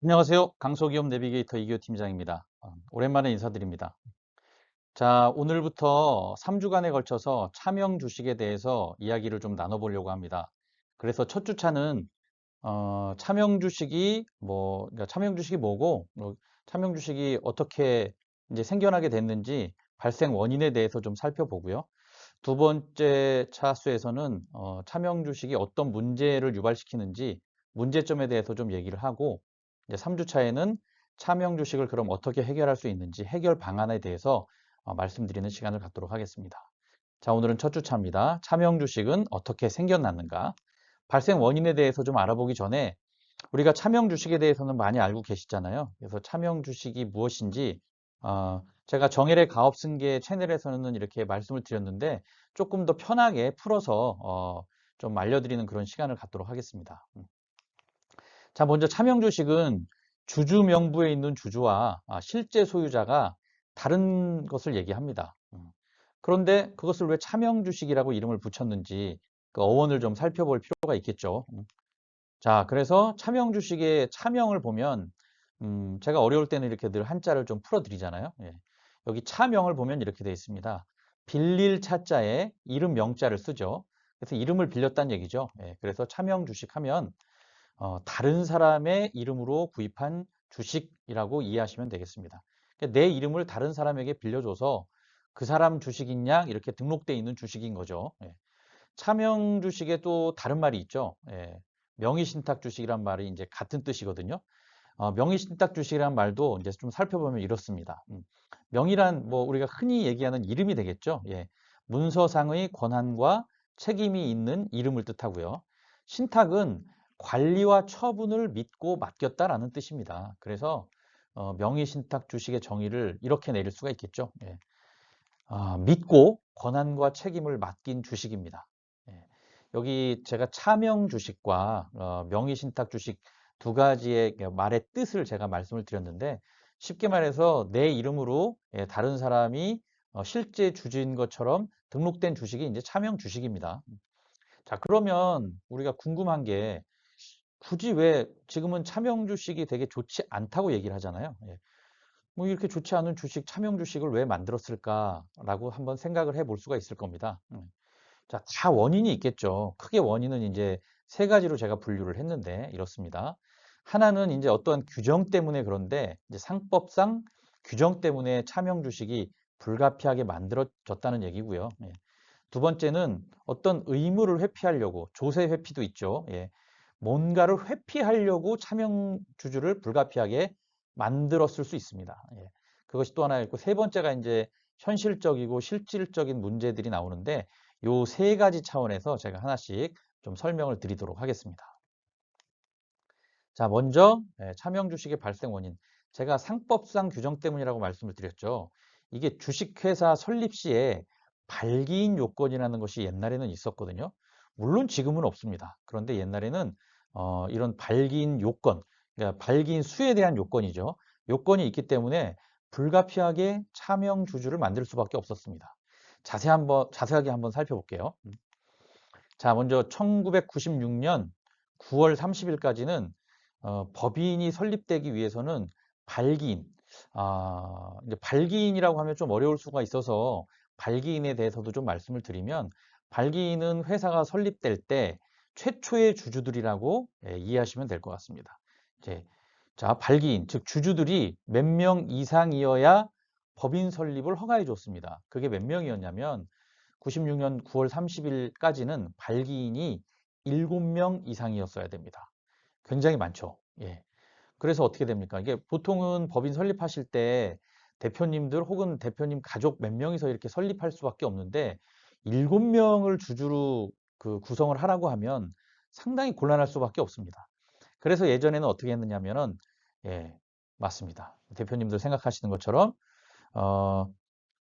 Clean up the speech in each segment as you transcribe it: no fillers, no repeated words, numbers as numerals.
안녕하세요. 강소기업 내비게이터 이기호 팀장입니다. 오랜만에 인사드립니다. 자, 오늘부터 3주간에 걸쳐서 차명 주식에 대해서 이야기를 좀 나눠보려고 합니다. 그래서 첫 주차는 차명 주식이 그러니까 차명 주식이 뭐고, 차명 주식이 어떻게 이제 생겨나게 됐는지 발생 원인에 대해서 좀 살펴보고요. 두 번째 차수에서는 차명 주식이 어떤 문제를 유발시키는지 문제점에 대해서 좀 얘기를 하고, 이제 3주 차에는 차명 주식을 그럼 어떻게 해결할 수 있는지 해결 방안에 대해서 말씀드리는 시간을 갖도록 하겠습니다. 자, 오늘은 첫 주차입니다. 차명 주식은 어떻게 생겨났는가? 발생 원인에 대해서 좀 알아보기 전에 우리가 차명 주식에 대해서는 많이 알고 계시잖아요. 그래서 차명 주식이 무엇인지 제가 정일의 가업승계 채널에서는 이렇게 말씀을 드렸는데 조금 더 편하게 풀어서 좀 알려드리는 그런 시간을 갖도록 하겠습니다. 자, 먼저 차명 주식은 주주 명부에 있는 주주와 실제 소유자가 다른 것을 얘기합니다. 그런데 그것을 왜 차명 주식이라고 이름을 붙였는지 그 어원을 좀 살펴볼 필요가 있겠죠. 자, 그래서 차명 주식의 차명을 보면 제가 어려울 때는 이렇게 늘 한자를 좀 풀어드리잖아요. 예. 여기 차명을 보면 이렇게 되어 있습니다. 빌릴 차자에 이름 명자를 쓰죠. 그래서 이름을 빌렸다는 얘기죠. 예. 그래서 차명 주식 하면 다른 사람의 이름으로 구입한 주식이라고 이해하시면 되겠습니다. 그러니까 내 이름을 다른 사람에게 빌려줘서 그 사람 주식이냐 이렇게 등록되어 있는 주식인 거죠. 예. 차명 주식에 또 다른 말이 있죠. 예. 명의신탁 주식이란 말이 이제 같은 뜻이거든요. 명의신탁 주식이란 말도 이제 좀 살펴보면 이렇습니다. 명의란 뭐 우리가 흔히 얘기하는 이름이 되겠죠. 예. 문서상의 권한과 책임이 있는 이름을 뜻하고요. 신탁은 관리와 처분을 믿고 맡겼다라는 뜻입니다. 그래서 명의신탁 주식의 정의를 이렇게 내릴 수가 있겠죠. 예. 믿고 권한과 책임을 맡긴 주식입니다. 예. 여기 제가 차명 주식과 명의신탁 주식 두 가지의 말의 뜻을 제가 말씀을 드렸는데 쉽게 말해서 내 이름으로 다른 사람이 실제 주주인 것처럼 등록된 주식이 이제 차명 주식입니다. 자, 그러면 우리가 궁금한 게 굳이 왜 지금은 차명 주식이 되게 좋지 않다고 얘기를 하잖아요. 예. 뭐 이렇게 좋지 않은 주식, 차명 주식을 왜 만들었을까라고 한번 생각을 해볼 수가 있을 겁니다. 자, 다 원인이 있겠죠. 크게 원인은 이제 세 가지로 제가 분류를 했는데 이렇습니다. 하나는 이제 어떠한 규정 때문에 그런데 이제 상법상 규정 때문에 차명 주식이 불가피하게 만들어졌다는 얘기고요. 예. 두 번째는 어떤 의무를 회피하려고 조세 회피도 있죠. 예. 뭔가를 회피하려고 차명 주주를 불가피하게 만들었을 수 있습니다. 예. 그것이 또 하나 있고 세 번째가 이제 현실적이고 실질적인 문제들이 나오는데 요 세 가지 차원에서 제가 하나씩 좀 설명을 드리도록 하겠습니다. 자, 먼저 차명 주식의 발생 원인. 제가 상법상 규정 때문이라고 말씀을 드렸죠. 이게 주식회사 설립 시에 발기인 요건이라는 것이 옛날에는 있었거든요. 물론 지금은 없습니다. 그런데 옛날에는 이런 발기인 요건, 그러니까 발기인 수에 대한 요건이죠. 요건이 있기 때문에 불가피하게 차명 주주를 만들 수밖에 없었습니다. 자세하게 한번 살펴볼게요. 자, 먼저 1996년 9월 30일까지는 법인이 설립되기 위해서는 발기인, 이제 발기인이라고 하면 좀 어려울 수가 있어서 발기인에 대해서도 좀 말씀을 드리면 발기인은 회사가 설립될 때 최초의 주주들이라고 이해하시면 될 것 같습니다. 이제 자, 발기인, 즉 주주들이 몇 명 이상이어야 법인 설립을 허가해 줬습니다. 그게 몇 명이었냐면 96년 9월 30일까지는 발기인이 7명 이상이었어야 됩니다. 굉장히 많죠. 예. 그래서 어떻게 됩니까? 이게 보통은 법인 설립하실 때 대표님들 혹은 대표님 가족 몇 명이서 이렇게 설립할 수밖에 없는데 7명을 주주로 그 구성을 하라고 하면 상당히 곤란할 수밖에 없습니다. 그래서 예전에는 어떻게 했느냐면은 예, 맞습니다. 대표님들 생각하시는 것처럼 어,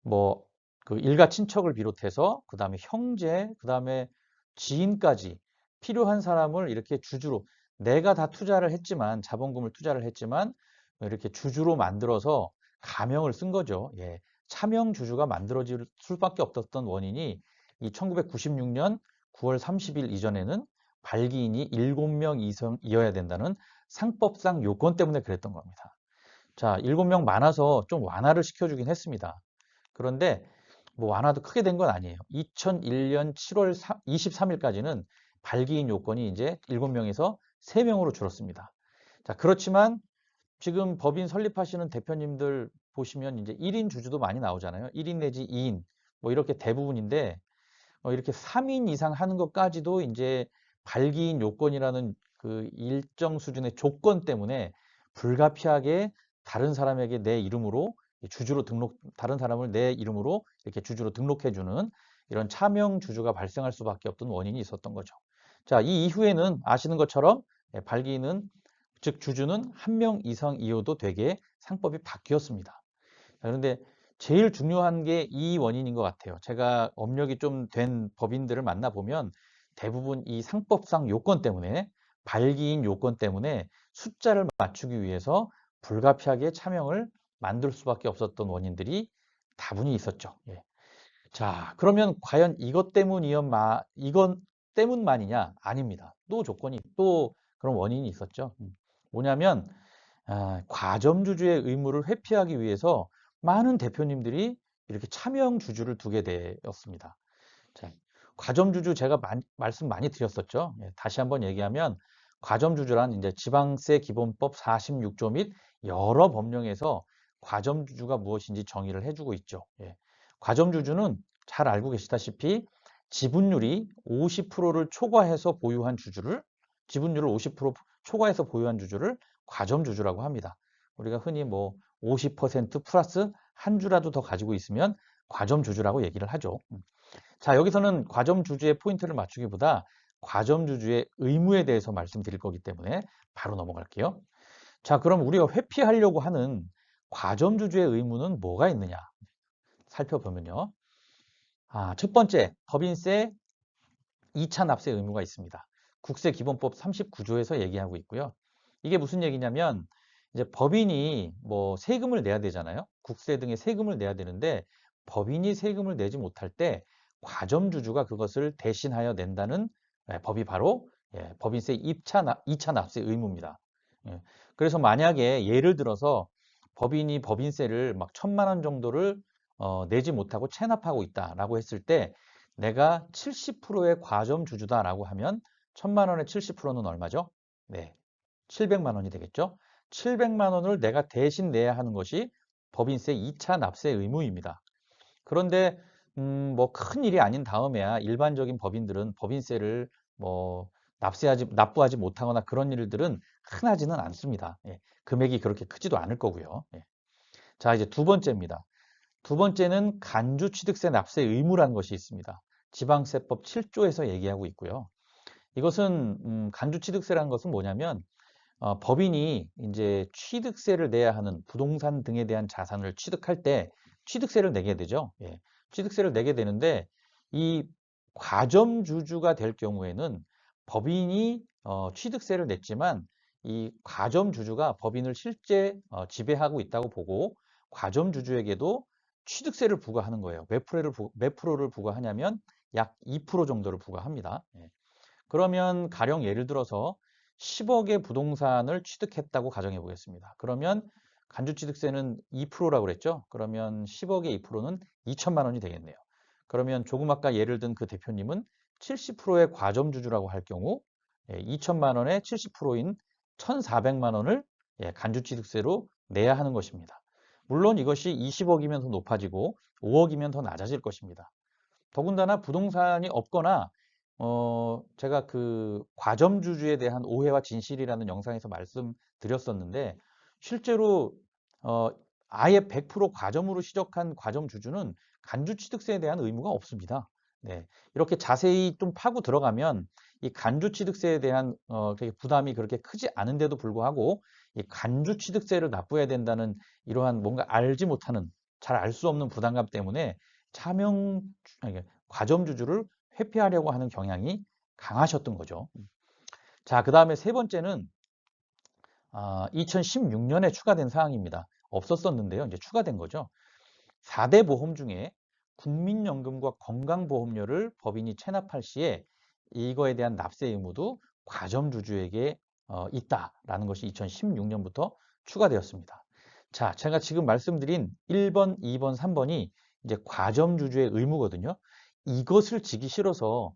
뭐 그 일가 친척을 비롯해서 그다음에 형제, 그다음에 지인까지 필요한 사람을 이렇게 주주로 내가 다 투자를 했지만 자본금을 투자를 했지만 이렇게 주주로 만들어서 가명을 쓴 거죠. 예. 차명 주주가 만들어질 수밖에 없었던 원인이 이 1996년 9월 30일 이전에는 발기인이 7명 이상이어야 된다는 상법상 요건 때문에 그랬던 겁니다. 자, 7명 많아서 좀 완화를 시켜주긴 했습니다. 그런데 뭐 완화도 크게 된 건 아니에요. 2001년 7월 23일까지는 발기인 요건이 이제 7명에서 3명으로 줄었습니다. 자, 그렇지만 지금 법인 설립하시는 대표님들 보시면 이제 1인 주주도 많이 나오잖아요. 1인 내지 2인 뭐 이렇게 대부분인데 이렇게 3인 이상 하는 것까지도 이제 발기인 요건이라는 그 일정 수준의 조건 때문에 불가피하게 다른 사람에게 내 이름으로 주주로 다른 사람을 내 이름으로 이렇게 주주로 등록해주는 이런 차명 주주가 발생할 수밖에 없던 원인이 있었던 거죠. 자, 이 이후에는 아시는 것처럼 발기인은 즉 주주는 1명 이상이어도 되게 상법이 바뀌었습니다. 그런데 제일 중요한 게 이 원인인 것 같아요. 제가 업력이 좀 된 법인들을 만나보면 대부분 이 상법상 요건 때문에 발기인 요건 때문에 숫자를 맞추기 위해서 불가피하게 차명을 만들 수밖에 없었던 원인들이 다분히 있었죠. 예. 자, 그러면 과연 이건 때문만이냐? 아닙니다. 또 조건이 또 그런 원인이 있었죠. 뭐냐면 과점주주의 의무를 회피하기 위해서 많은 대표님들이 이렇게 차명 주주를 두게 되었습니다. 자, 과점주주 제가 말씀 많이 드렸었죠. 예, 다시 한번 얘기하면 과점주주란 이제 지방세 기본법 46조 및 여러 법령에서 과점주주가 무엇인지 정의를 해주고 있죠. 예, 과점주주는 잘 알고 계시다시피 지분율이 50%를 초과해서 보유한 주주를 지분율을 50% 초과해서 보유한 주주를 과점주주라고 합니다. 우리가 흔히 뭐 50% 플러스 한 주라도 더 가지고 있으면 과점주주라고 얘기를 하죠. 자, 여기서는 과점주주의 포인트를 맞추기보다 과점주주의 의무에 대해서 말씀드릴 거기 때문에 바로 넘어갈게요. 자, 그럼 우리가 회피하려고 하는 과점주주의 의무는 뭐가 있느냐 살펴보면요. 첫 번째, 법인세 2차 납세 의무가 있습니다. 국세기본법 39조에서 얘기하고 있고요. 이게 무슨 얘기냐면 이제 법인이 뭐 세금을 내야 되잖아요. 국세 등의 세금을 내야 되는데 법인이 세금을 내지 못할 때 과점주주가 그것을 대신하여 낸다는 법이 바로 법인세 2차 납세 의무입니다. 예, 그래서 만약에 예를 들어서 법인이 법인세를 막 1,000만 원 정도를 내지 못하고 체납하고 있다라고 했을 때 내가 70%의 과점주주다라고 하면 1,000만 원의 70%는 얼마죠? 네, 700만 원이 되겠죠? 700만 원을 내가 대신 내야 하는 것이 법인세 2차 납세 의무입니다. 그런데 뭐 큰일이 아닌 다음에야 일반적인 법인들은 법인세를 뭐 납부하지 못하거나 그런 일들은 흔하지는 않습니다. 예, 금액이 그렇게 크지도 않을 거고요. 예. 자, 이제 두 번째입니다. 두 번째는 간주취득세 납세 의무라는 것이 있습니다. 지방세법 7조에서 얘기하고 있고요. 이것은 간주취득세라는 것은 뭐냐면 법인이 이제 취득세를 내야 하는 부동산 등에 대한 자산을 취득할 때 취득세를 내게 되죠. 예, 취득세를 내게 되는데 이 과점주주가 될 경우에는 법인이 취득세를 냈지만 이 과점주주가 법인을 실제 지배하고 있다고 보고 과점주주에게도 취득세를 부과하는 거예요. 몇 프로를 부과하냐면 약 2% 정도를 부과합니다. 예. 그러면 가령 예를 들어서 10억의 부동산을 취득했다고 가정해 보겠습니다. 그러면 간주취득세는 2%라고 그랬죠? 그러면 10억의 2%는 2천만 원이 되겠네요. 그러면 조금 아까 예를 든 그 대표님은 70%의 과점주주라고 할 경우 2천만 원의 70%인 1,400만 원을 간주취득세로 내야 하는 것입니다. 물론 이것이 20억이면 더 높아지고 5억이면 더 낮아질 것입니다. 더군다나 부동산이 없거나 제가 그 과점주주에 대한 오해와 진실이라는 영상에서 말씀드렸었는데 실제로 어, 아예 100% 과점으로 시작한 과점주주는 간주취득세에 대한 의무가 없습니다. 네, 이렇게 자세히 좀 파고 들어가면 이 간주취득세에 대한 부담이 그렇게 크지 않은데도 불구하고 이 간주취득세를 납부해야 된다는 이러한 뭔가 알지 못하는 잘 알 수 없는 부담감 때문에 과점주주를 회피하려고 하는 경향이 강하셨던 거죠. 자, 그 다음에 세 번째는 2016년에 추가된 사항입니다. 없었었는데요. 이제 추가된 거죠. 4대 보험 중에 국민연금과 건강보험료를 법인이 체납할 시에 이거에 대한 납세 의무도 과점주주에게 있다라는 것이 2016년부터 추가되었습니다. 자, 제가 지금 말씀드린 1번, 2번, 3번이 이제 과점주주의 의무거든요. 이것을 지기 싫어서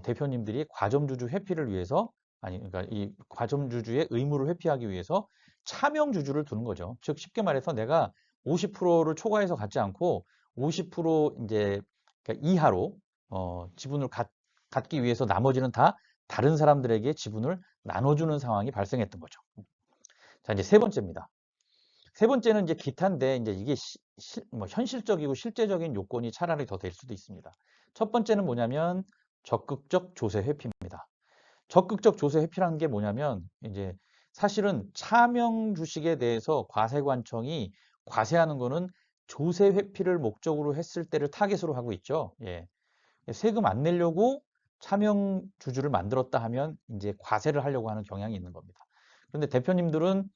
대표님들이 과점주주 회피를 위해서 그러니까 이 과점주주의 의무를 회피하기 위해서 차명주주를 두는 거죠. 즉 쉽게 말해서 내가 50%를 초과해서 갖지 않고 50% 이제 그러니까 이하로 지분을 갖기 위해서 나머지는 다 다른 사람들에게 지분을 나눠주는 상황이 발생했던 거죠. 자, 이제 세 번째입니다. 세 번째는 이제 기타인데 이제 이게 뭐 현실적이고 실제적인 요건이 차라리 더 될 수도 있습니다. 첫 번째는 뭐냐면 적극적 조세 회피입니다. 적극적 조세 회피라는 게 뭐냐면 이제 사실은 차명 주식에 대해서 과세관청이 과세하는 거는 조세 회피를 목적으로 했을 때를 타겟으로 하고 있죠. 예. 세금 안 내려고 차명 주주를 만들었다 하면 이제 과세를 하려고 하는 경향이 있는 겁니다. 그런데 대표님들은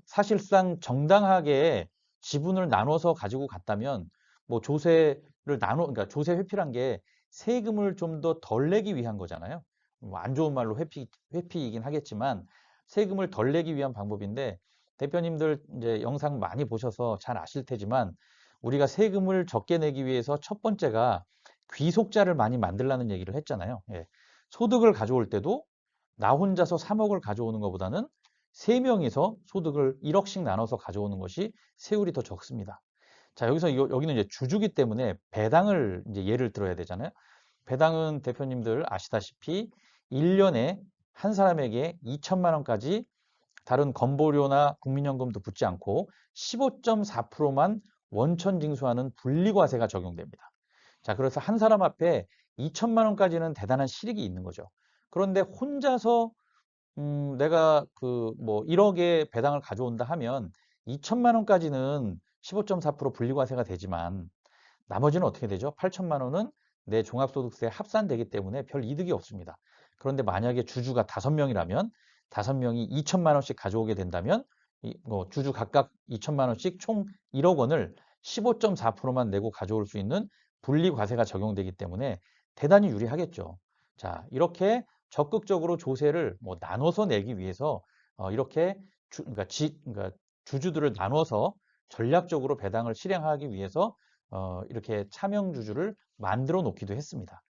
사실상 정당하게 지분을 나눠서 가지고 갔다면 뭐 조세를 그러니까 조세 회피란 게 세금을 좀 더 덜 내기 위한 거잖아요. 뭐 안 좋은 말로 회피이긴 하겠지만 세금을 덜 내기 위한 방법인데 대표님들 이제 영상 많이 보셔서 잘 아실 테지만 우리가 세금을 적게 내기 위해서 첫 번째가 귀속자를 많이 만들라는 얘기를 했잖아요. 예. 소득을 가져올 때도 나 혼자서 3억을 가져오는 것보다는 3명이서 소득을 1억씩 나눠서 가져오는 것이 세율이 더 적습니다. 자, 여기는 이제 주주기 때문에 배당을 이제 예를 들어야 되잖아요. 배당은 대표님들 아시다시피 1년에 한 사람에게 2천만 원까지 다른 건보료나 국민연금도 붙지 않고 15.4%만 원천 징수하는 분리과세가 적용됩니다. 자, 그래서 한 사람 앞에 2천만 원까지는 대단한 실익이 있는 거죠. 그런데 혼자서 내가 그 뭐 1억의 배당을 가져온다 하면 2천만 원까지는 15.4% 분리과세가 되지만 나머지는 어떻게 되죠? 8천만 원은 내 종합소득세에 합산되기 때문에 별 이득이 없습니다. 그런데 만약에 주주가 5명이라면 5명이 2천만 원씩 가져오게 된다면 뭐 주주 각각 2천만 원씩 총 1억 원을 15.4%만 내고 가져올 수 있는 분리과세가 적용되기 때문에 대단히 유리하겠죠. 자, 이렇게 적극적으로 조세를 뭐 나눠서 내기 위해서 이렇게 그러니까 주주들을 나눠서 전략적으로 배당을 실행하기 위해서 이렇게 차명주주를 만들어 놓기도 했습니다.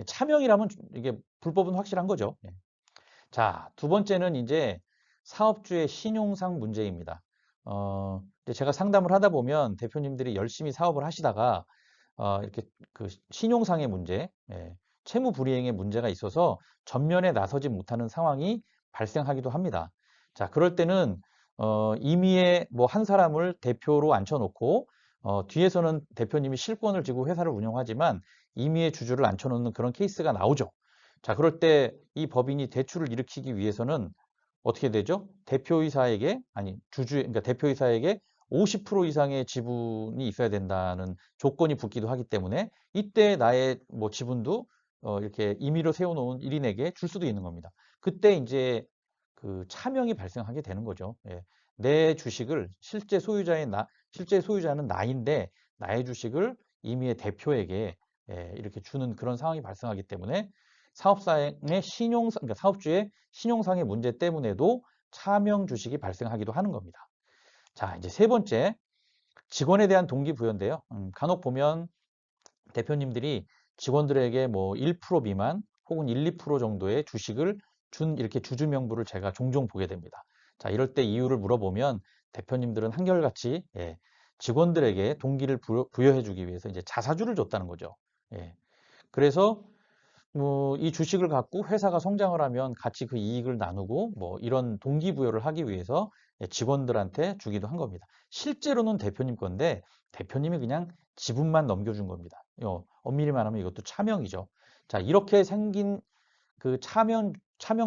차명이라면 이게 불법은 확실한 거죠. 예. 자, 두 번째는 이제 사업주의 신용상 문제입니다. 이제 제가 상담을 하다 보면 대표님들이 열심히 사업을 하시다가 이렇게 그 신용상의 문제, 예, 채무 불이행의 문제가 있어서 전면에 나서지 못하는 상황이 발생하기도 합니다. 자, 그럴 때는 임의의 뭐 한 사람을 대표로 앉혀놓고 뒤에서는 대표님이 실권을 쥐고 회사를 운영하지만 임의의 주주를 앉혀놓는 그런 케이스가 나오죠. 자, 그럴 때 이 법인이 대출을 일으키기 위해서는 어떻게 되죠? 그러니까 대표이사에게 50% 이상의 지분이 있어야 된다는 조건이 붙기도 하기 때문에 이때 나의 뭐 지분도 이렇게 임의로 세워놓은 1인에게 줄 수도 있는 겁니다. 그때 이제 그 차명이 발생하게 되는 거죠. 예. 내 주식을 실제 소유자는 나인데 나의 주식을 임의의 대표에게 이렇게 주는 그런 상황이 발생하기 때문에 그러니까 사업주의 신용상의 문제 때문에도 차명 주식이 발생하기도 하는 겁니다. 자, 이제 세 번째, 직원에 대한 동기부여인데요. 간혹 보면 대표님들이 직원들에게 뭐 1% 미만 혹은 1, 2% 정도의 주식을 준 이렇게 주주 명부를 제가 종종 보게 됩니다. 자, 이럴 때 이유를 물어보면 대표님들은 한결같이 직원들에게 동기를 부여해 주기 위해서 이제 자사주를 줬다는 거죠. 예. 그래서 뭐 이 주식을 갖고 회사가 성장을 하면 같이 그 이익을 나누고 뭐 이런 동기부여를 하기 위해서 직원들한테 주기도 한 겁니다. 실제로는 대표님 건데 대표님이 그냥 지분만 넘겨준 겁니다. 엄밀히 말하면 이것도 차명이죠. 자, 이렇게 생긴 그 차명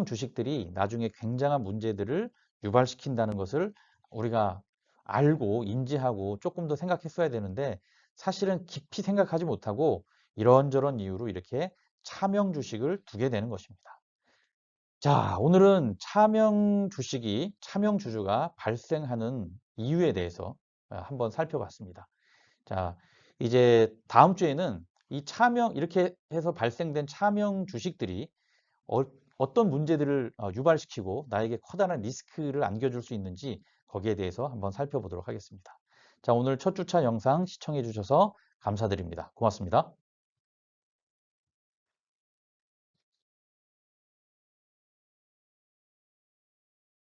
주식들이 나중에 굉장한 문제들을 유발시킨다는 것을 우리가 알고 인지하고 조금 더 생각했어야 되는데 사실은 깊이 생각하지 못하고 이런저런 이유로 이렇게 차명 주식을 두게 되는 것입니다. 자, 오늘은 차명 주주가 발생하는 이유에 대해서 한번 살펴봤습니다. 자, 이제 다음 주에는 이 이렇게 해서 발생된 차명 주식들이 어, 떤 문제들을 유발시키고 나에게 커다란 리스크를 안겨줄 수 있는지 거기에 대해서 한번 살펴보도록 하겠습니다. 자, 오늘 첫 주차 영상 시청해 주셔서 감사드립니다. 고맙습니다.